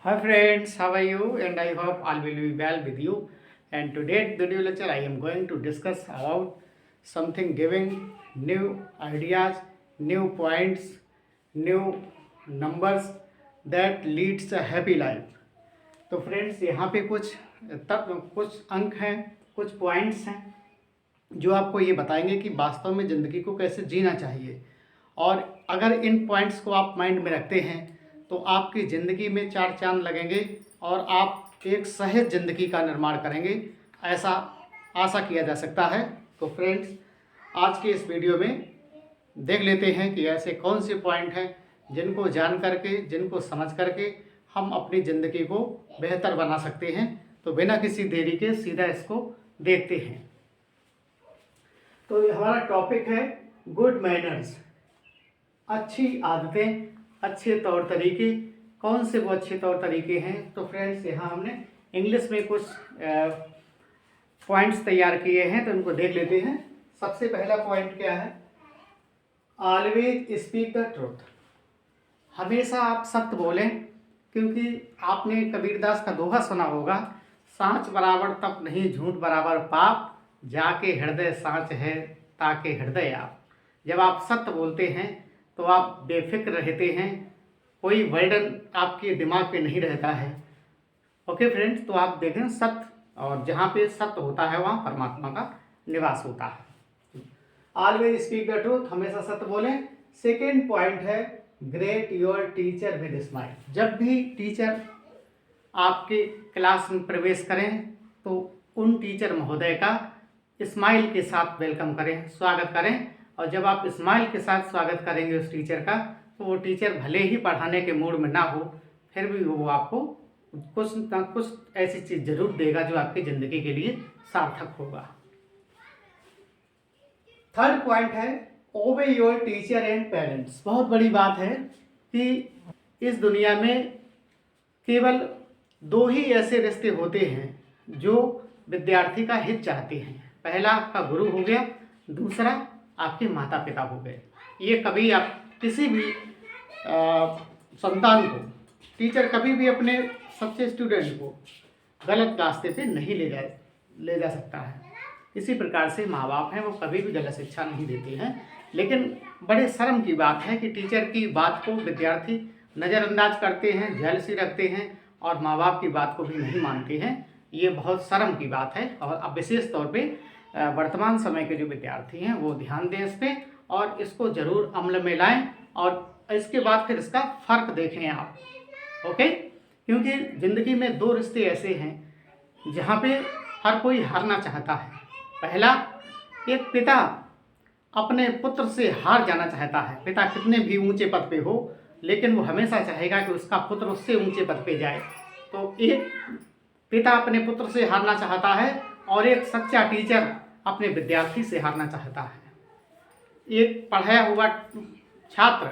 Hi friends, how are you? And I hope all will be well with you. And today's video lecture I am going to discuss about something giving new ideas, new points, new numbers that leads a happy life. तो friends यहाँ पे कुछ अंक हैं, कुछ points हैं जो आपको ये बताएंगे कि वास्तव में ज़िंदगी को कैसे जीना चाहिए। और अगर इन पॉइंट्स को आप माइंड में रखते हैं तो आपकी ज़िंदगी में चार चांद लगेंगे और आप एक सहज ज़िंदगी का निर्माण करेंगे, ऐसा आशा किया जा सकता है। तो फ्रेंड्स, आज के इस वीडियो में देख लेते हैं कि ऐसे कौन से पॉइंट हैं जिनको जान करके, जिनको समझ करके हम अपनी ज़िंदगी को बेहतर बना सकते हैं। तो बिना किसी देरी के सीधा इसको देखते हैं। तो हमारा टॉपिक है गुड मैनर्स, अच्छी आदतें, अच्छे तौर तरीके। कौन से वो अच्छे तौर तरीके हैं? तो फ्रेंड्स, यहाँ हमने इंग्लिश में कुछ पॉइंट्स तैयार किए हैं, तो इनको देख लेते हैं। सबसे पहला पॉइंट क्या है? Always speak the truth. हमेशा आप सत्य बोलें, क्योंकि आपने कबीरदास का दोहा सुना होगा, सांच बराबर तप नहीं, झूठ बराबर पाप, जाके हृदय सांच है ताके हृदय आप। जब आप सत्य बोलते हैं तो आप बेफिक्र रहते हैं, कोई बर्डन आपके दिमाग पे नहीं रहता है। ओके फ्रेंड्स, तो आप देखें सत्य, और जहाँ पे सत्य होता है वहाँ परमात्मा का निवास होता है। ऑलवेज स्पीक द ट्रूथ, हमेशा सत्य बोलें। सेकेंड पॉइंट है great your teacher with smile. जब भी टीचर आपके क्लास में प्रवेश करें तो उन टीचर महोदय का स्माइल के साथ वेलकम करें, स्वागत करें। और जब आप स्माइल के साथ स्वागत करेंगे उस टीचर का, तो वो टीचर भले ही पढ़ाने के मूड में ना हो, फिर भी वो आपको कुछ ना कुछ ऐसी चीज़ जरूर देगा जो आपकी ज़िंदगी के लिए सार्थक होगा। थर्ड पॉइंट है ओबे योर टीचर एंड पेरेंट्स। बहुत बड़ी बात है कि इस दुनिया में केवल दो ही ऐसे रिश्ते होते हैं जो विद्यार्थी का हित चाहते हैं। पहला आपका गुरु हो गया, दूसरा आपके माता पिता हो गए। ये कभी आप किसी भी संतान को, टीचर कभी भी अपने सच्चे स्टूडेंट को गलत रास्ते पे नहीं ले जा सकता है। इसी प्रकार से माँ बाप हैं, वो कभी भी गलत शिक्षा नहीं देते हैं। लेकिन बड़े शर्म की बात है कि टीचर की बात को विद्यार्थी नज़रअंदाज करते हैं, जेलसी रखते हैं और माँ बाप की बात को भी नहीं मानते हैं। ये बहुत शर्म की बात है। और अब विशेष तौर पे वर्तमान समय के जो विद्यार्थी हैं वो ध्यान दें इस पर और इसको ज़रूर अमल में लाएं, और इसके बाद फिर इसका फ़र्क देखें आप। ओके, क्योंकि ज़िंदगी में दो रिश्ते ऐसे हैं जहाँ पे हर कोई हारना चाहता है। पहला, एक पिता अपने पुत्र से हार जाना चाहता है। पिता कितने भी ऊंचे पद पे हो, लेकिन वो हमेशा चाहेगा कि उसका पुत्र उससे ऊंचे पद पे जाए। तो एक पिता अपने पुत्र से हारना चाहता है और एक सच्चा टीचर अपने विद्यार्थी से हारना चाहता है। एक पढ़ाया हुआ छात्र,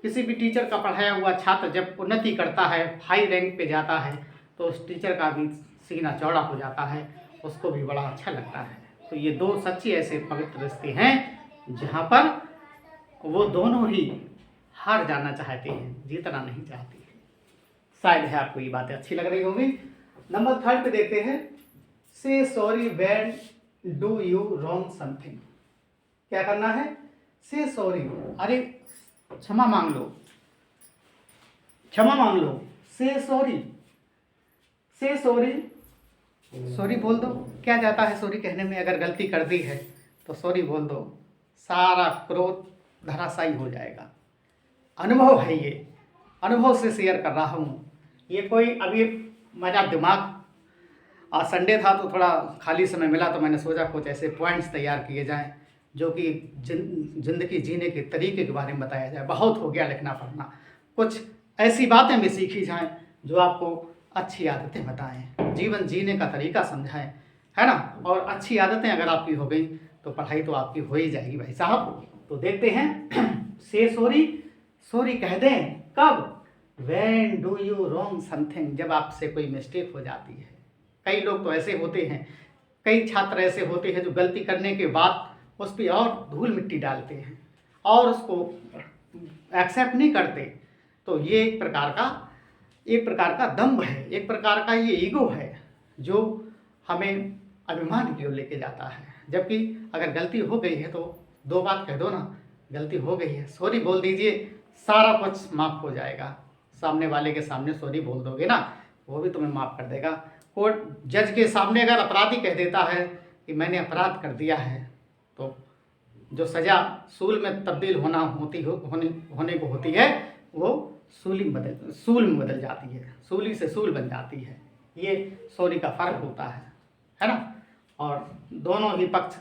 किसी भी टीचर का पढ़ाया हुआ छात्र जब उन्नति करता है, हाई रैंक पे जाता है, तो उस टीचर का भी सीना चौड़ा हो जाता है, उसको भी बड़ा अच्छा लगता है। तो ये दो सच्चे ऐसे पवित्र रिश्ते हैं जहाँ पर वो दोनों ही हार जाना चाहते हैं, जीतना नहीं चाहते हैं। शायद है आपको ये बातें अच्छी लग रही होंगी। नंबर थर्ड पे देखते हैं, से sorry when do you wrong something. क्या करना है? से सॉरी, अरे क्षमा मांग लो, क्षमा मांग लो। से सॉरी, से सॉरी, सॉरी बोल दो। क्या जाता है सॉरी कहने में? अगर गलती कर दी है तो सॉरी बोल दो, सारा क्रोध धराशायी हो जाएगा। अनुभव है ये, अनुभव से शेयर कर रहा हूँ। ये कोई अभी मेरा दिमाग, आज संडे था तो थोड़ा खाली समय मिला, तो मैंने सोचा कुछ ऐसे पॉइंट्स तैयार किए जाएं जो कि ज़िंदगी जीने के तरीके के बारे में बताया जाए। बहुत हो गया लिखना पढ़ना, कुछ ऐसी बातें भी सीखी जाएं जो आपको अच्छी आदतें बताएं, जीवन जीने का तरीका समझाएं, है ना। और अच्छी आदतें अगर आपकी हो गई तो पढ़ाई तो आपकी हो ही जाएगी भाई साहब। तो देखते हैं, से सॉरी, सॉरी कह दें कब? When do you wrong something, जब आपसे कोई मिस्टेक हो जाती है। कई लोग तो ऐसे होते हैं, कई छात्र ऐसे होते हैं जो गलती करने के बाद उस पर और धूल मिट्टी डालते हैं और उसको एक्सेप्ट नहीं करते। तो ये एक प्रकार का एक प्रकार का दम्भ है, एक प्रकार का ये ईगो है जो हमें अभिमान की ओर लेके जाता है। जबकि अगर गलती हो गई है तो दो बात कह दो ना, गलती हो गई है सॉरी बोल दीजिए, सारा कुछ माफ़ हो जाएगा। सामने वाले के सामने सॉरी बोल दोगे ना, वो भी तुम्हें माफ़ कर देगा। कोर्ट जज के सामने अगर अपराधी कह देता है कि मैंने अपराध कर दिया है, तो जो सज़ा सूल में तब्दील होने को होती है, वो सूल में बदल जाती है, सूली से सूल बन जाती है। ये सॉरी का फ़र्क होता है ना। और दोनों ही पक्ष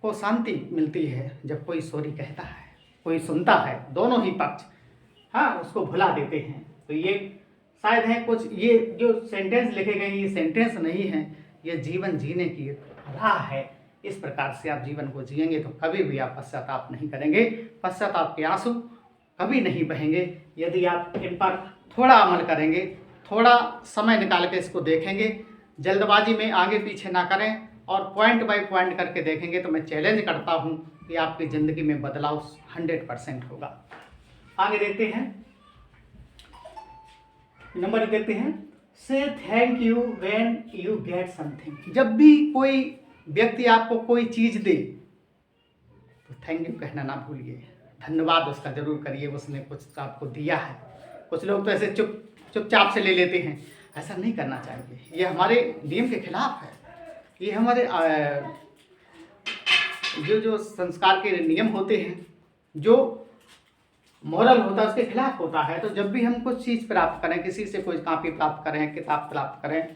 को शांति मिलती है जब कोई सॉरी कहता है, कोई सुनता है, दोनों ही पक्ष हाँ उसको भुला देते हैं। तो ये शायद है कुछ, ये जो सेंटेंस लिखे गए ये सेंटेंस नहीं है, ये जीवन जीने की राह है। इस प्रकार से आप जीवन को जिएंगे तो कभी भी आप पश्चाताप नहीं करेंगे, पश्चाताप के आंसू कभी नहीं बहेंगे। यदि आप इन पर थोड़ा अमल करेंगे, थोड़ा समय निकाल के इसको देखेंगे, जल्दबाजी में आगे पीछे ना करें और पॉइंट बाय पॉइंट करके देखेंगे, तो मैं चैलेंज करता हूँ कि आपकी ज़िंदगी में बदलाव 100% होगा। आगे देखते हैं, नंबर देखते हैं, से thank you when you get something. जब भी कोई व्यक्ति आपको कोई चीज़ दे तो थैंक यू कहना ना भूलिए, धन्यवाद उसका जरूर करिए, उसने कुछ आपको दिया है। कुछ लोग तो ऐसे चुपचाप से ले लेते हैं, ऐसा नहीं करना चाहिए, ये हमारे नियम के खिलाफ है। ये हमारे जो संस्कार के नियम होते हैं, जो मॉरल होता है उसके खिलाफ होता है। तो जब भी हम कुछ चीज़ प्राप्त करें, किसी से कोई कॉपी प्राप्त करें, किताब प्राप्त करें,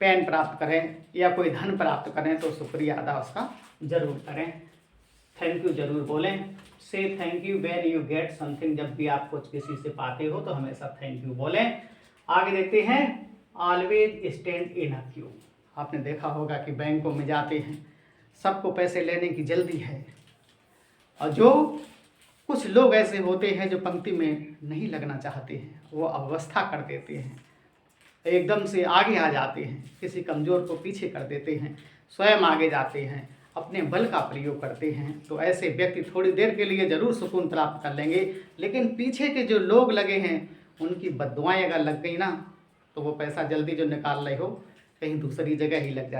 पेन प्राप्त करें या कोई धन प्राप्त करें, तो शुक्रिया अदा उसका जरूर करें, थैंक यू जरूर बोलें। से thank you when you get something. जब भी आप कुछ किसी से पाते हो तो हमेशा थैंक यू बोलें। आगे देखते हैं, always stand in a Q. आपने देखा होगा कि बैंकों में जाते हैं, सबको पैसे लेने की जल्दी है, और जो कुछ लोग ऐसे होते हैं जो पंक्ति में नहीं लगना चाहते हैं, वो अव्यवस्था कर देते हैं, एकदम से आगे आ जाते हैं, किसी कमज़ोर को पीछे कर देते हैं, स्वयं आगे जाते हैं, अपने बल का प्रयोग करते हैं। तो ऐसे व्यक्ति थोड़ी देर के लिए ज़रूर सुकून प्राप्त कर लेंगे, लेकिन पीछे के जो लोग लगे हैं उनकी बद्दुआएं अगर लग गई ना, तो वो पैसा जल्दी जो निकाल रहे हो कहीं दूसरी जगह ही लग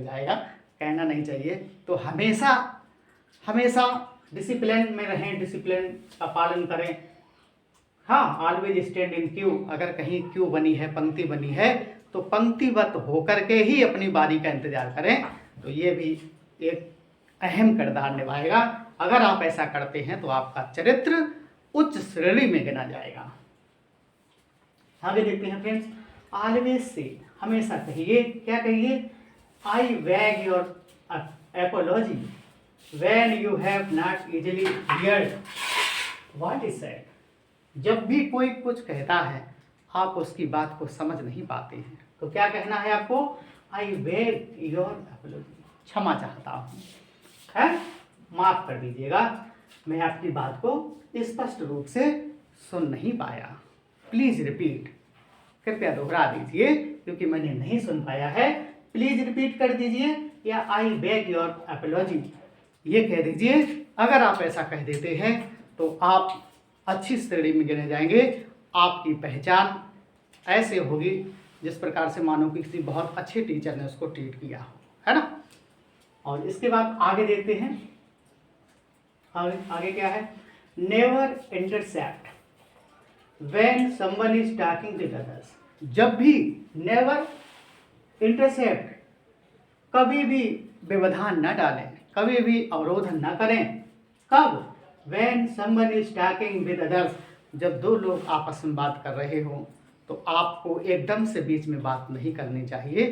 जाएगा। कहना नहीं चाहिए। तो हमेशा डिसिप्लिन में रहें, डिसिप्लिन का पालन करें। हाँ, ऑलवेज स्टैंड इन क्यू। अगर कहीं क्यू बनी है, पंक्ति बनी है, तो पंक्तिबद्ध होकर के ही अपनी बारी का इंतजार करें। तो ये भी एक अहम किरदार निभाएगा। अगर आप ऐसा करते हैं तो आपका चरित्र उच्च श्रेणी में गिना जाएगा। आगे देखते हैं फ्रेंड्स, ऑलवेज से, हमेशा कहिए, क्या कहिए, I beg your apology when you have not easily heard what is said। जब भी कोई कुछ कहता है आप उसकी बात को समझ नहीं पाते हैं, तो क्या कहना है आपको, आई बेग योर apology, क्षमा चाहता हूँ, है, माफ कर दीजिएगा, मैं आपकी बात को स्पष्ट रूप से सुन नहीं पाया, प्लीज रिपीट, कृपया दोहरा दीजिए क्योंकि मैंने नहीं सुन पाया है, प्लीज रिपीट कर दीजिए, या आई बेग योर अपॉलॉजी, ये कह दीजिए। अगर आप ऐसा कह देते हैं तो आप अच्छी श्रेणी में गिने जाएंगे। आपकी पहचान ऐसे होगी जिस प्रकार से मानो कि किसी बहुत अच्छे टीचर ने उसको ट्रीट किया हो, है ना। और इसके बाद आगे देखते हैं, आगे क्या है, never intercept when someone is talking with others. जब भी, नेवर इंटरसेप्ट, कभी भी व्यवधान न डालें, कभी भी अवरोध न करें। कब, when someone is talking with others, जब दो लोग आपस में बात कर रहे हो तो आपको एकदम से बीच में बात नहीं करनी चाहिए।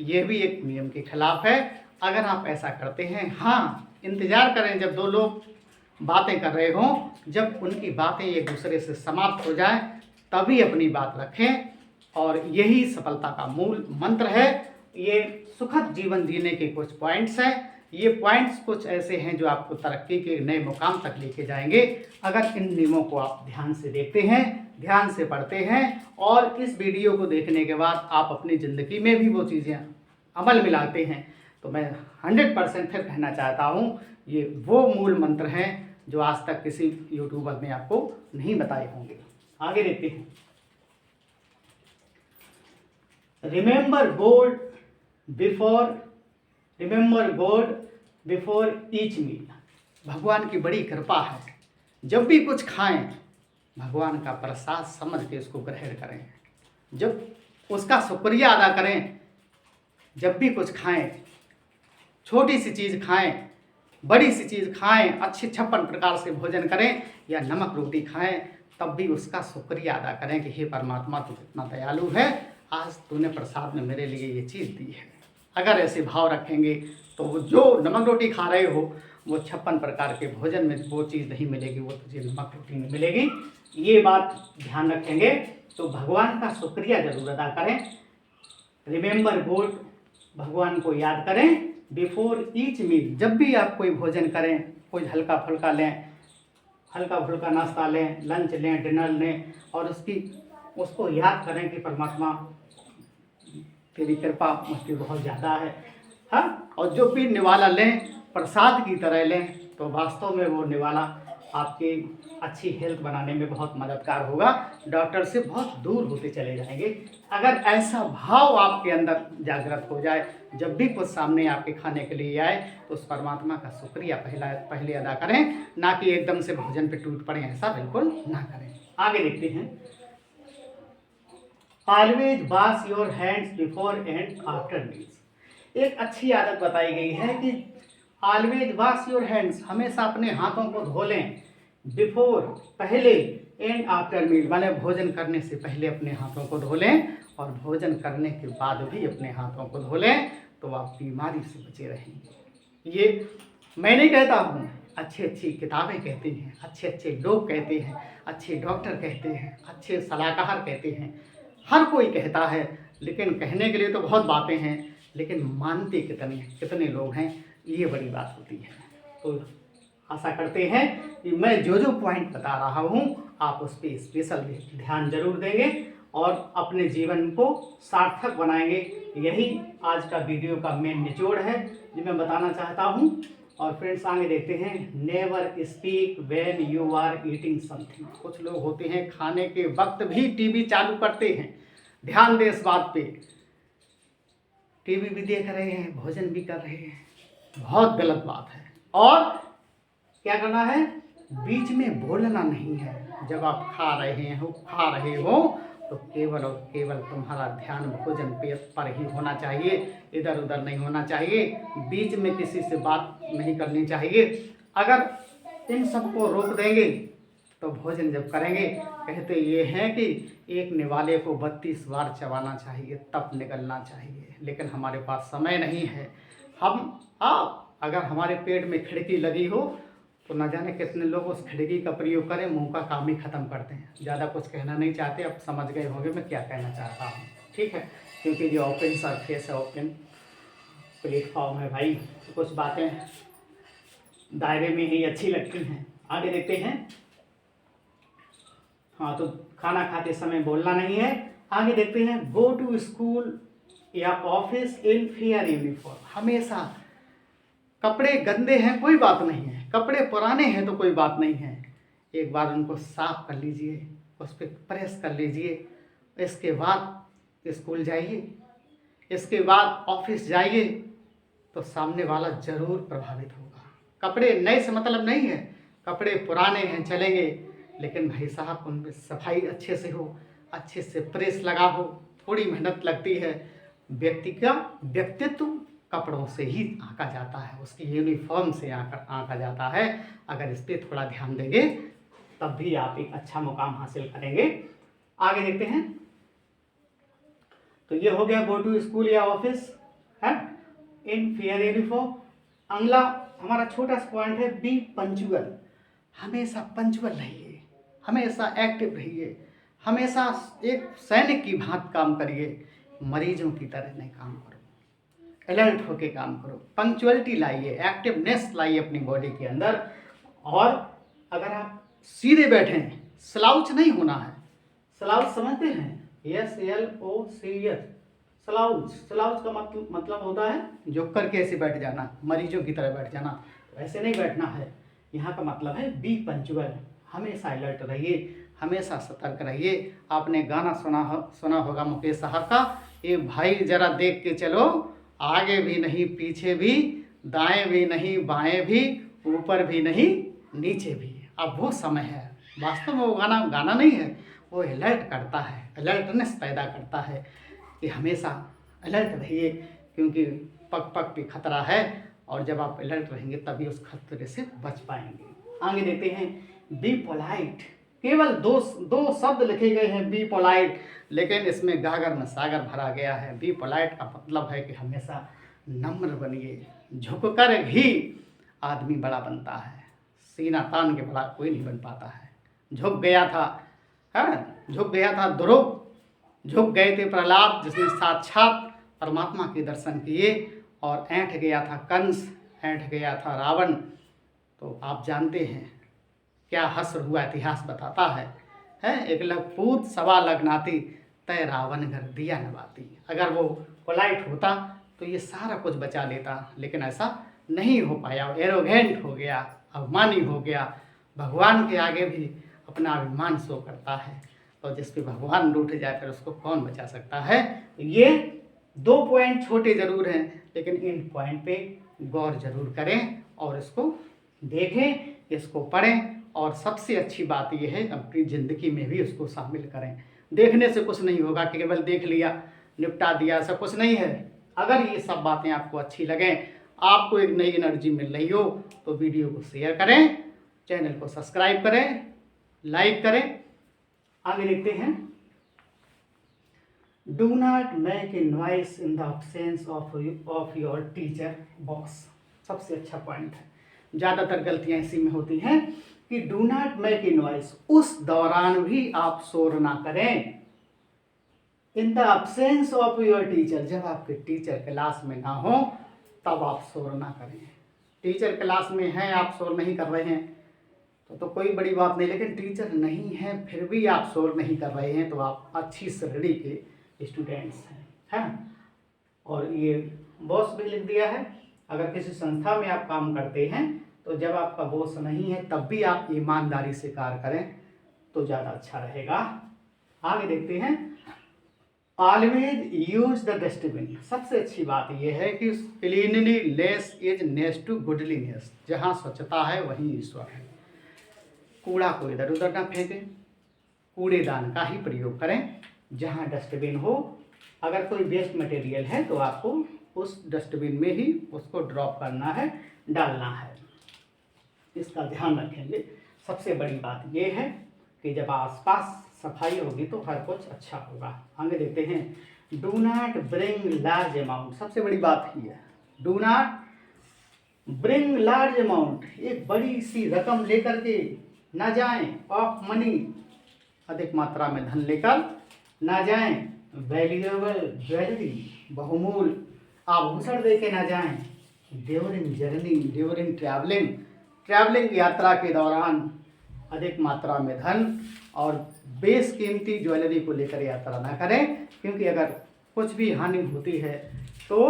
यह भी एक नियम के खिलाफ है। अगर आप ऐसा करते हैं, हाँ, इंतजार करें जब दो लोग बातें कर रहे हों, जब उनकी बातें एक दूसरे से समाप्त हो जाए तभी अपनी बात रखें। और यही सफलता का मूल मंत्र है। ये सुखद जीवन जीने के कुछ पॉइंट्स हैं। ये पॉइंट्स कुछ ऐसे हैं जो आपको तरक्की के नए मुकाम तक लेके जाएंगे। अगर इन नियमों को आप ध्यान से देखते हैं, ध्यान से पढ़ते हैं और इस वीडियो को देखने के बाद आप अपनी ज़िंदगी में भी वो चीज़ें अमल में लाते हैं, तो मैं 100% फिर कहना चाहता हूँ, ये वो मूल मंत्र हैं जो आज तक किसी यूट्यूबर ने आपको नहीं बताए होंगे। आगे देखते हैं, remember God before remember God before each meal. भगवान की बड़ी कृपा है, जब भी कुछ खाएं भगवान का प्रसाद समझ के उसको ग्रहण करें, जब उसका शुक्रिया अदा करें। जब भी कुछ खाएं, छोटी सी चीज़ खाएं, बड़ी सी चीज़ खाएं, अच्छे 56 प्रकार से भोजन करें या नमक रोटी खाएं, तब भी उसका शुक्रिया अदा करें कि हे परमात्मा तू कितना दयालु है, आज तूने प्रसाद में मेरे लिए ये चीज़ दी है। अगर ऐसे भाव रखेंगे तो वो जो नमक रोटी खा रहे हो वो 56 प्रकार के भोजन में वो चीज़ नहीं मिलेगी, वो तुझे नमक रोटी में मिलेगी। ये बात ध्यान रखेंगे तो भगवान का शुक्रिया जरूर अदा करें। रिमेंबर गॉड, भगवान को याद करें। बिफोर ईच मील, जब भी आप कोई भोजन करें, कोई हल्का फुल्का लें, हल्का फुल्का नाश्ता लें, लंच लें, डिनर लें, और उसको याद करें कि परमात्मा तेरी कृपा मुझ पर बहुत ज़्यादा है। हाँ, और जो भी निवाला लें प्रसाद की तरह लें तो वास्तव में वो निवाला आपकी अच्छी हेल्थ बनाने में बहुत मददगार होगा, डॉक्टर से बहुत दूर होते चले जाएंगे। अगर ऐसा भाव आपके अंदर जागृत हो जाए, जब भी कुछ सामने आपके खाने के लिए आए तो उस परमात्मा का शुक्रिया पहले अदा करें, ना कि एकदम से भोजन पे टूट पड़े, ऐसा बिल्कुल ना करें। आगे देखते हैं। Always wash your hands before and after meals. एक अच्छी आदत बताई गई है कि ऑलवेज वॉश योर हैंड्स, हमेशा अपने हाथों को धो लें, बिफोर पहले, एंड आफ्टर मील माने भोजन करने से पहले अपने हाथों को धो लें, और भोजन करने के बाद भी अपने हाथों को धो लें, तो आप बीमारी से बचे रहेंगे। ये मैं नहीं कहता हूँ, अच्छी अच्छी किताबें कहती हैं, अच्छे अच्छे लोग कहते हैं, अच्छे डॉक्टर कहते हैं, अच्छे सलाहकार कहते हैं, हर कोई कहता है, लेकिन कहने के लिए तो बहुत बातें हैं, लेकिन मानते कितने लोग हैं, ये बड़ी बात होती है। तो आशा करते हैं कि मैं जो पॉइंट बता रहा हूँ आप उस पर स्पेशल ध्यान जरूर देंगे और अपने जीवन को सार्थक बनाएंगे। यही आज का वीडियो का मेन निचोड़ है जो मैं बताना चाहता हूँ। और फ्रेंड्स आगे देखते हैं। Never speak when you are eating something. कुछ लोग होते हैं खाने के वक्त भी टीवी चालू करते हैं, ध्यान दें इस बात पे, टीवी भी देख रहे हैं, भोजन भी कर रहे हैं, बहुत गलत बात है। और क्या करना है, बीच में बोलना नहीं है। जब आप खा रहे हो तो केवल और केवल तुम्हारा ध्यान भोजन पर ही होना चाहिए, इधर उधर नहीं होना चाहिए, बीच में किसी से बात नहीं करनी चाहिए। अगर इन सबको रोक देंगे तो भोजन जब करेंगे, कहते ये हैं कि एक निवाले को 32 बार चबाना चाहिए तब निकलना चाहिए, लेकिन हमारे पास समय नहीं है। अगर हमारे पेट में खिड़की लगी हो तो न जाने कितने लोग उस खिड़की का प्रयोग करें, मुंह का काम ही ख़त्म करते हैं। ज़्यादा कुछ कहना नहीं चाहते, अब समझ गए होंगे मैं क्या कहना चाहता हूँ, ठीक है, क्योंकि ये ओपन सरफेस है, ओपन प्लेटफॉर्म है भाई, तो कुछ बातें दायरे में ही अच्छी लगती हैं। आगे देखते हैं। हाँ, तो खाना खाते समय बोलना नहीं है। आगे देखते हैं। गो टू स्कूल या ऑफिस इन फेयर यूनिफॉर्म। हमेशा कपड़े गंदे हैं कोई बात नहीं है, कपड़े पुराने हैं तो कोई बात नहीं है, एक बार उनको साफ कर लीजिए, उस पर प्रेस कर लीजिए, इसके बाद स्कूल जाइए, इसके बाद ऑफिस जाइए, तो सामने वाला ज़रूर प्रभावित होगा। कपड़े नए से मतलब नहीं है, कपड़े पुराने हैं चलेंगे, लेकिन भाई साहब उनमें सफाई अच्छे से हो, अच्छे से प्रेस लगा हो, थोड़ी मेहनत लगती है। व्यक्ति का व्यक्तित्व कपड़ों से ही आंका जाता है, उसकी यूनिफॉर्म से आंका जाता है। अगर इस पर थोड़ा ध्यान देंगे तब भी आप एक अच्छा मुकाम हासिल करेंगे। आगे देखते हैं। तो ये हो गया गो टू स्कूल या ऑफिस है इन फेयर यूनिफॉर्म। अगला हमारा छोटा सा पॉइंट है, बी पंचुअल। हमेशा पंचुअल रहिए, हमेशा एक्टिव रहिए, हमेशा एक सैनिक की भांति काम करिए, मरीजों की तरह नहीं काम करो, अलर्ट होके काम करो, पंक्चुअलिटी लाइए, एक्टिवनेस लाइए अपनी बॉडी के अंदर। और अगर आप सीधे बैठे हैं, स्लाउच नहीं होना है। स्लाउच समझते हैं, SLOUCH, स्लाउच का मतलब होता है झुक करके ऐसे बैठ जाना, मरीजों की तरह बैठ जाना, वैसे नहीं बैठना है। यहाँ का मतलब है बी पंक्चुअल, हमेशा अलर्ट रहिए, हमेशा सतर्क रहिए। आपने गाना सुना होगा मुकेश साहब का ये भाई ज़रा देख के चलो, आगे भी नहीं पीछे भी, दाएं भी नहीं बाएं भी, ऊपर भी नहीं नीचे भी। अब वो समय है, वास्तव में वो गाना नहीं है, वो अलर्ट करता है, अलर्टनेस पैदा करता है कि हमेशा अलर्ट रहिए, क्योंकि पग पग पे खतरा है, और जब आप अलर्ट रहेंगे तभी उस खतरे से बच पाएंगे। आगे देखते हैं, बी पोलाइट। केवल दो शब्द लिखे गए हैं, बी पोलाइट, लेकिन इसमें गागर में सागर भरा गया है। बी पोलाइट का मतलब है कि हमेशा नम्र बनिए, झुककर ही आदमी बड़ा बनता है, सीना तान के बड़ा कोई नहीं बन पाता है। झुक गया था, है झुक गया था ध्रुव, झुक गए थे प्रहलाद जिसने साक्षात परमात्मा के दर्शन किए, और ऐंठ गया था कंस, ऐंठ गया था रावण। तो आप जानते हैं क्या हश्र हुआ, इतिहास बताता है एक लग पूत सवा लग नाती, तय रावण घर दिया नवाती। अगर वो पोलाइट होता तो ये सारा कुछ बचा लेता, लेकिन ऐसा नहीं हो पाया, एरोगेंट हो गया, अभिमानी हो गया, भगवान के आगे भी अपना अभिमान शो करता है, और जिस पे भगवान रूठ जाए फिर उसको कौन बचा सकता है। ये 2 पॉइंट छोटे ज़रूर हैं, लेकिन इन पॉइंट पे गौर जरूर करें और इसको देखें, इसको पढ़ें, और सबसे अच्छी बात यह है अपनी ज़िंदगी में भी उसको शामिल करें। देखने से कुछ नहीं होगा कि केवल देख लिया निपटा दिया, ऐसा कुछ नहीं है। अगर ये सब बातें आपको अच्छी लगें, आपको एक नई एनर्जी मिल रही हो, तो वीडियो को शेयर करें, चैनल को सब्सक्राइब करें, लाइक करें। आगे देखते हैं, do not make a noise in the absence of your teacher boss. सबसे अच्छा पॉइंट है। ज़्यादातर गलतियां इसी में होती हैं कि do not make a noise, उस दौरान भी आप शोर ना करें। In the absence of your teacher, जब आपके टीचर क्लास में ना हो तब आप शोर ना करें। टीचर क्लास में हैं, आप शोर नहीं कर रहे हैं तो कोई बड़ी बात नहीं, लेकिन टीचर नहीं है फिर भी आप शोर नहीं कर रहे हैं तो आप अच्छी श्रेणी के स्टूडेंट्स हैं। और ये बॉस भी लिख दिया है, अगर किसी संस्था में आप काम करते हैं तो जब आपका बॉस नहीं है तब भी आप ईमानदारी से कार्य करें तो ज़्यादा अच्छा रहेगा। आगे देखते हैं, ऑलवेज यूज द डस्टबिन। सबसे अच्छी बात यह है कि क्लीनलीनेस इज नेक्स्ट टू गुडलीनेस। जहाँ स्वच्छता है वहीं ईश्वर है। कूड़ा को इधर उधर ना फेंकें, कूड़ेदान का ही प्रयोग करें। जहाँ डस्टबिन हो, अगर कोई वेस्ट मटेरियल है तो आपको उस डस्टबिन में ही उसको ड्रॉप करना है, डालना है। इसका ध्यान रखेंगे। सबसे बड़ी बात यह है कि जब आसपास सफाई होगी तो हर कुछ अच्छा होगा। आगे देखते हैं, do not bring large amount. सबसे बड़ी बात ही है, do not bring large amount. एक बड़ी सी रकम लेकर के ना जाएं, ऑफ मनी, अधिक मात्रा में धन लेकर ना जाएं। वैल्यूएबल ज्वेलरी, बहुमूल्य आभूषण लेके ना जाएं। ड्यूरिंग जर्नी, ड्यूरिंग ट्रैवलिंग यात्रा के दौरान अधिक मात्रा में धन और बेशकीमती ज्वेलरी को लेकर यात्रा ना करें, क्योंकि अगर कुछ भी हानि होती है तो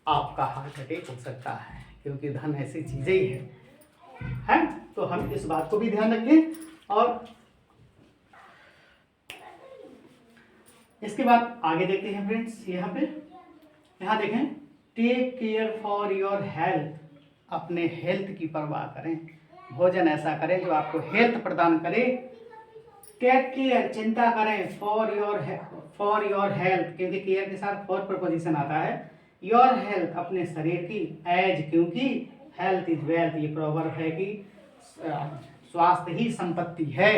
आपका हार्ट अटैक हो सकता है, क्योंकि धन ऐसी चीज़ें ही है। तो हम इस बात को भी ध्यान रखें। और इसके बाद आगे देखते हैं फ्रेंड्स, यहाँ देखें, take care for your health. अपने हेल्थ की परवाह करें, भोजन ऐसा करें जो आपको हेल्थ प्रदान करे। टेक केयर, चिंता करें, फॉर योर हेल्थ, क्योंकि केयर के साथ फॉर प्रपोजिशन आता है। योर हेल्थ, अपने शरीर की। एज, क्योंकि हेल्थ इज वेल्थ, ये प्रोवर्ब है कि स्वास्थ्य ही संपत्ति है।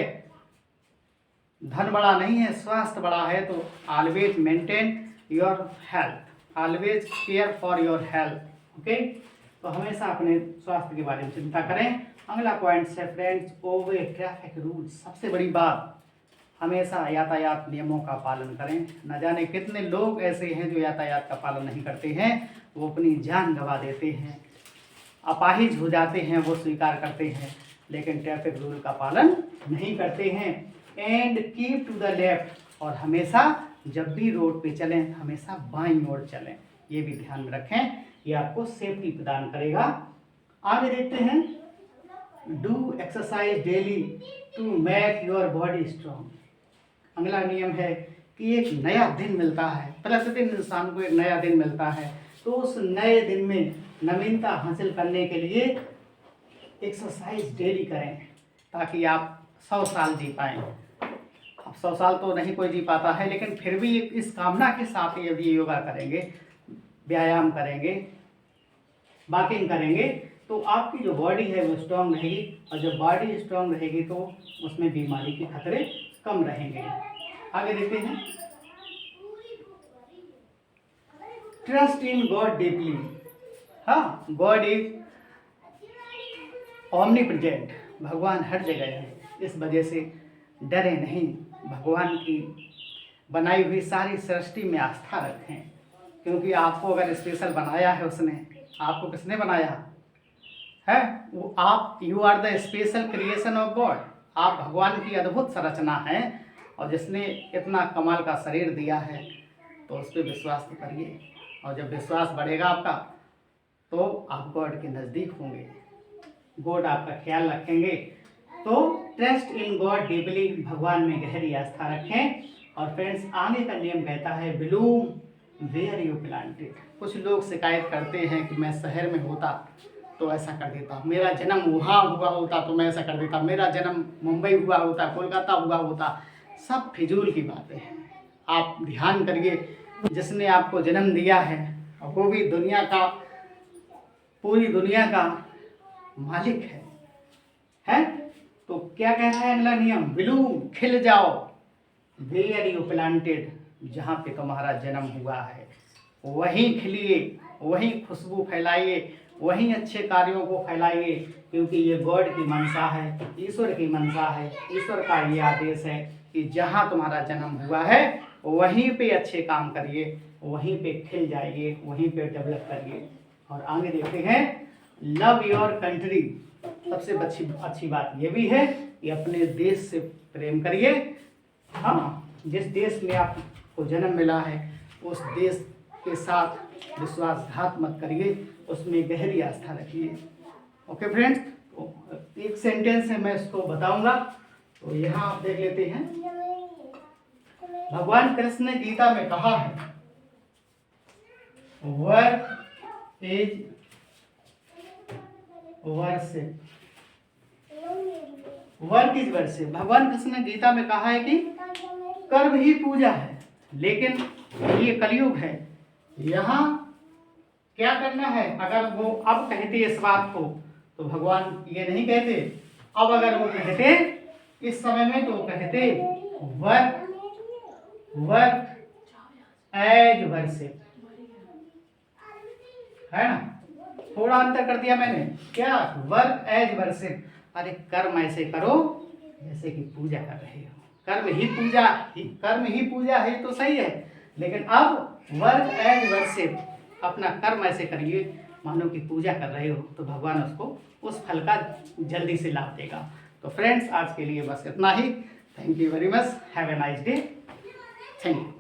धन बड़ा नहीं है, स्वास्थ्य बड़ा है। तो always maintain your health, always care for your health. Okay, तो हमेशा अपने स्वास्थ्य के बारे में चिंता करें। अगला पॉइंट है फ्रेंड्स, ओबे ट्रैफिक रूल्स। सबसे बड़ी बात, हमेशा यातायात नियमों का पालन करें। न जाने कितने लोग ऐसे हैं जो यातायात का पालन नहीं करते हैं, वो अपनी जान गंवा देते हैं, अपाहिज हो जाते हैं, वो स्वीकार करते हैं, लेकिन ट्रैफिक रूल का पालन नहीं करते हैं। And keep to the left, और हमेशा जब भी रोड पे चलें हमेशा बाईं ओर चलें, ये भी ध्यान में रखें, ये आपको सेफ्टी प्रदान करेगा। आगे देखते हैं, do exercise daily to make your body strong. अगला नियम है कि एक नया दिन मिलता है, प्रतिदिन इंसान को एक नया दिन मिलता है, तो उस नए दिन में नवीनता हासिल करने के लिए एक्सरसाइज डेली करें ताकि आप 100 साल जी पाएँ। अब 100 साल तो नहीं कोई जी पाता है, लेकिन फिर भी इस कामना के साथ यदि योगा करेंगे, व्यायाम करेंगे, वॉकिंग करेंगे, तो आपकी जो बॉडी है वो स्ट्रांग रहेगी, और जब बॉडी स्ट्रांग रहेगी तो उसमें बीमारी के खतरे कम रहेंगे। आगे देखते हैं, ट्रस्ट इन गॉड डीपली। हाँ, गॉड इज ओमनी प्रेजेंट, भगवान हर जगह है, इस वजह से डरे नहीं, भगवान की बनाई हुई सारी सृष्टि में आस्था रखें, क्योंकि आपको अगर स्पेशल बनाया है उसने, आपको किसने बनाया है, वो आप, you are the special creation of God, आप भगवान की अद्भुत संरचना है, और जिसने इतना कमाल का शरीर दिया है तो उस पर विश्वास तो करिए, और जब विश्वास बढ़ेगा आपका तो आप गॉड के नज़दीक होंगे, गॉड आपका ख्याल रखेंगे। तो ट्रस्ट इन गॉड डीपली, भगवान में गहरी आस्था रखें। और फ्रेंड्स, आगे का नियम कहता है ब्लूम वेयर यू प्लांटेड। कुछ लोग शिकायत करते हैं कि मैं शहर में होता तो ऐसा कर देता, मेरा जन्म वहाँ हुआ होता तो मैं ऐसा कर देता, मेरा जन्म मुंबई हुआ होता, कोलकाता हुआ होता। सब फिजूल की बातें हैं। आप ध्यान करिए, जिसने आपको जन्म दिया है और वो भी दुनिया का, पूरी दुनिया का मालिक है? तो क्या कह रहा है अगला नियम, ब्लूम, खिल जाओ, वेयर यू प्लांटेड, जहाँ पे तुम्हारा जन्म हुआ है वहीं खिलिए, वहीं खुशबू फैलाइए, वहीं अच्छे कार्यों को फैलाइए, क्योंकि ये गॉड की मंशा है, ईश्वर की मंशा है, ईश्वर का ये आदेश है कि जहाँ तुम्हारा जन्म हुआ है वहीं पे अच्छे काम करिए, वहीं पे खिल जाइए, वहीं पे डेवलप करिए। और आगे देखते हैं, लव योर कंट्री। सबसे अच्छी बात ये भी है कि अपने देश से प्रेम करिए। हाँ, जिस देश में आपको जन्म मिला है उस देश के साथ विश्वासघात मत करिए, उसमें गहरी आस्था रखिए। ओके फ्रेंड्स, तो एक सेंटेंस है, मैं इसको बताऊंगा, तो यहाँ आप देख लेते हैं। भगवान कृष्ण ने गीता में कहा है, work is worship, work is worship. भगवान कृष्ण ने गीता में कहा है कि कर्म ही पूजा है, लेकिन ये कलयुग है, यहाँ क्या करना है। अगर वो अब कहते इस बात को तो भगवान ये नहीं कहते, अब अगर वो कहते इस समय में तो कहते वर्क एज वर्शिप, है ना, थोड़ा अंतर कर दिया मैंने, क्या, वर्क एज वर्शिप। अरे कर्म ऐसे करो जैसे कि पूजा कर रहे हो, कर्म ही पूजा है तो सही है, लेकिन अब वर्क एज वर्शिप, अपना कर्म ऐसे करिए मानो कि पूजा कर रहे हो, तो भगवान उसको उस फल का जल्दी से लाभ देगा। तो फ्रेंड्स, आज के लिए बस इतना ही। Thank you very much, have a nice day, thank you.